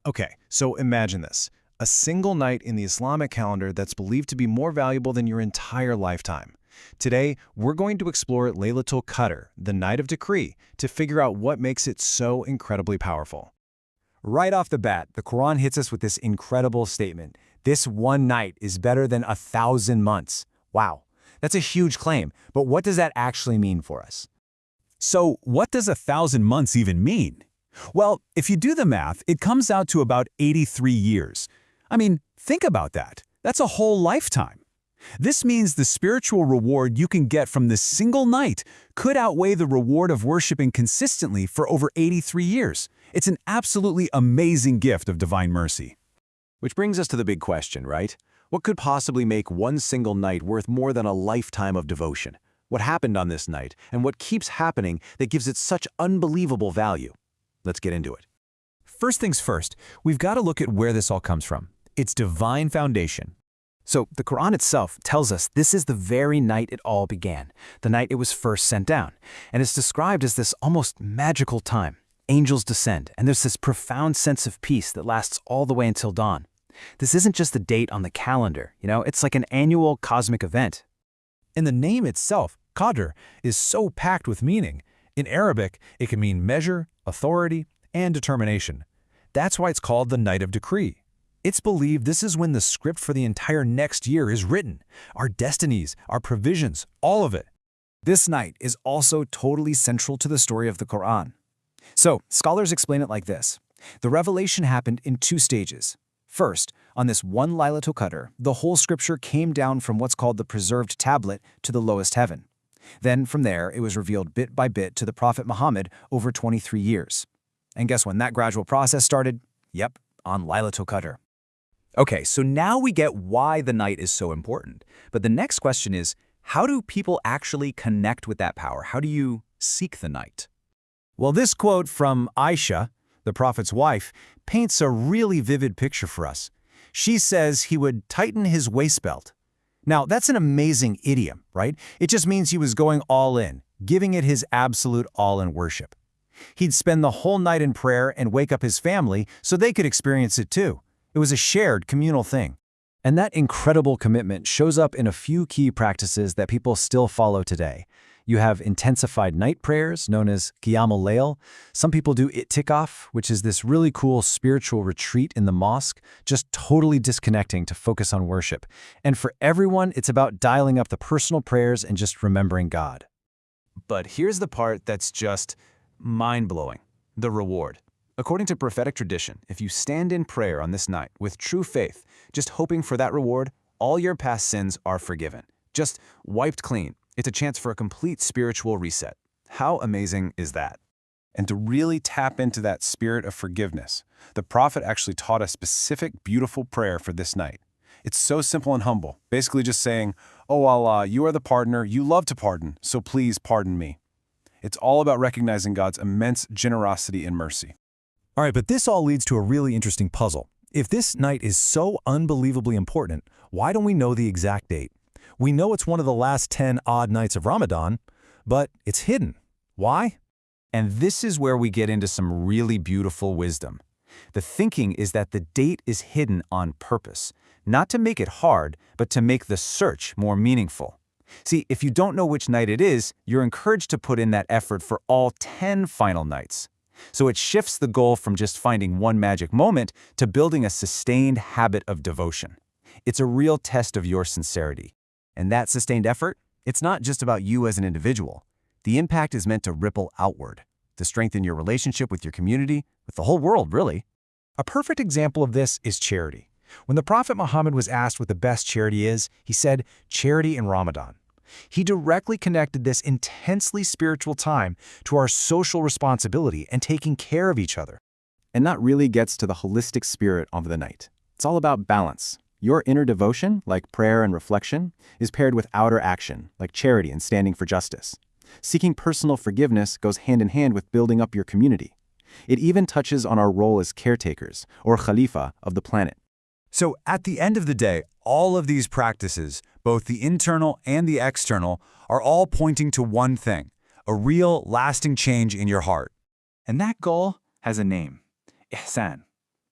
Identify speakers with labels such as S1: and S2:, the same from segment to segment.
S1: Okay, so imagine this. A single night in the Islamic calendar that's believed to be more valuable than your entire lifetime. Today, we're going to explore Laylatul Qadr, the night of decree, to figure out what makes it so incredibly powerful.
S2: Right off the bat, the Quran hits us with this incredible statement. This one night is better than 1,000 months. Wow, that's a huge claim, but what does that actually mean for us?
S3: So what does 1,000 months even mean? Well, if you do the math, it comes out to about 83 years. I mean, think about that. That's a whole lifetime. This means the spiritual reward you can get from this single night could outweigh the reward of worshiping consistently for over 83 years. It's an absolutely amazing gift of divine mercy.
S4: Which brings us to the big question, right? What could possibly make one single night worth more than a lifetime of devotion? What happened on this night, and what keeps happening that gives it such unbelievable value? Let's get into it.
S5: First things first, we've got to look at where this all comes from. It's divine foundation.
S6: So the Quran itself tells us this is the very night it all began, the night it was first sent down, and it's described as this almost magical time. Angels descend, and there's this profound sense of peace that lasts all the way until dawn. This isn't just a date on the calendar, it's like an annual cosmic event.
S5: And the name itself, Qadr, is so packed with meaning. In Arabic, it can mean measure, authority, and determination. That's why it's called the Night of Decree. It's believed this is when the script for the entire next year is written. Our destinies, our provisions, all of it.
S2: This night is also totally central to the story of the Quran. So, scholars explain it like this. The revelation happened in two stages. First, on this one Laylatul Qadr, the whole scripture came down from what's called the preserved tablet to the lowest heaven. Then, from there, it was revealed bit by bit to the Prophet Muhammad over 23 years. And guess when that gradual process started? Yep, on Laylatul Qadr.
S7: Okay, so now we get why the night is so important. But the next question is, how do people actually connect with that power? How do you seek the night?
S2: Well, this quote from Aisha, the Prophet's wife, paints a really vivid picture for us. She says he would tighten his waist belt. Now, that's an amazing idiom, right? It just means he was going all in, giving it his absolute all in worship. He'd spend the whole night in prayer and wake up his family so they could experience it too. It was a shared communal thing. And that incredible commitment shows up in a few key practices that people still follow today. You have intensified night prayers, known as Qiyamul Layl. Some people do Itikaf, which is this really cool spiritual retreat in the mosque, just totally disconnecting to focus on worship. And for everyone, it's about dialing up the personal prayers and just remembering God.
S4: But here's the part that's just mind-blowing: the reward. According to prophetic tradition, if you stand in prayer on this night with true faith, just hoping for that reward, all your past sins are forgiven, just wiped clean. It's a chance for a complete spiritual reset. How amazing is that?
S1: And to really tap into that spirit of forgiveness, the Prophet actually taught a specific beautiful prayer for this night. It's so simple and humble, basically just saying, "Oh Allah, you are the pardoner, you love to pardon, so please pardon me." It's all about recognizing God's immense generosity and mercy.
S5: All right, but this all leads to a really interesting puzzle. If this night is so unbelievably important, why don't we know the exact date? We know it's one of the last 10 odd nights of Ramadan, but it's hidden. Why?
S4: And this is where we get into some really beautiful wisdom. The thinking is that the date is hidden on purpose, not to make it hard, but to make the search more meaningful. See, if you don't know which night it is, you're encouraged to put in that effort for all 10 final nights. So it shifts the goal from just finding one magic moment to building a sustained habit of devotion. It's a real test of your sincerity. And that sustained effort, it's not just about you as an individual. The impact is meant to ripple outward, to strengthen your relationship with your community, with the whole world, really.
S2: A perfect example of this is charity. When the Prophet Muhammad was asked what the best charity is, he said, charity in Ramadan. He directly connected this intensely spiritual time to our social responsibility and taking care of each other.
S4: And that really gets to the holistic spirit of the night. It's all about balance. Your inner devotion, like prayer and reflection, is paired with outer action, like charity and standing for justice. Seeking personal forgiveness goes hand in hand with building up your community. It even touches on our role as caretakers, or Khalifa, of the planet.
S3: So at the end of the day, all of these practices, both the internal and the external, are all pointing to one thing: a real, lasting change in your heart.
S7: And that goal has a name: Ihsan.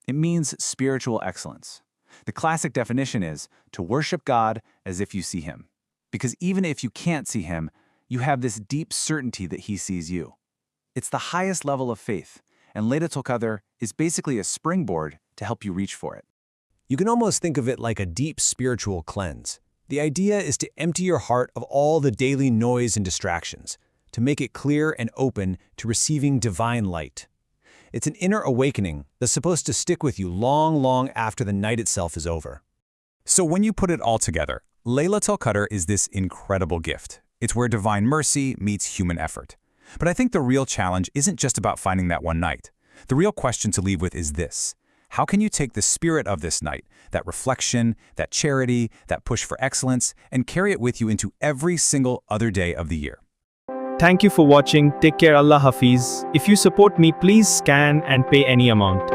S7: It means spiritual excellence. The classic definition is to worship God as if you see Him. Because even if you can't see Him, you have this deep certainty that He sees you. It's the highest level of faith, and Laylatul Qadr is basically a springboard to help you reach for it.
S2: You can almost think of it like a deep spiritual cleanse. The idea is to empty your heart of all the daily noise and distractions, to make it clear and open to receiving divine light. It's an inner awakening that's supposed to stick with you long, long after the night itself is over.
S3: So when you put it all together, Laylatul Qadr is this incredible gift. It's where divine mercy meets human effort. But I think the real challenge isn't just about finding that one night. The real question to leave with is this: how can you take the spirit of this night, that reflection, that charity, that push for excellence, and carry it with you into every single other day of the year?
S8: Thank you for watching. Take care. Allah Hafiz. If you support me, please scan and pay any amount.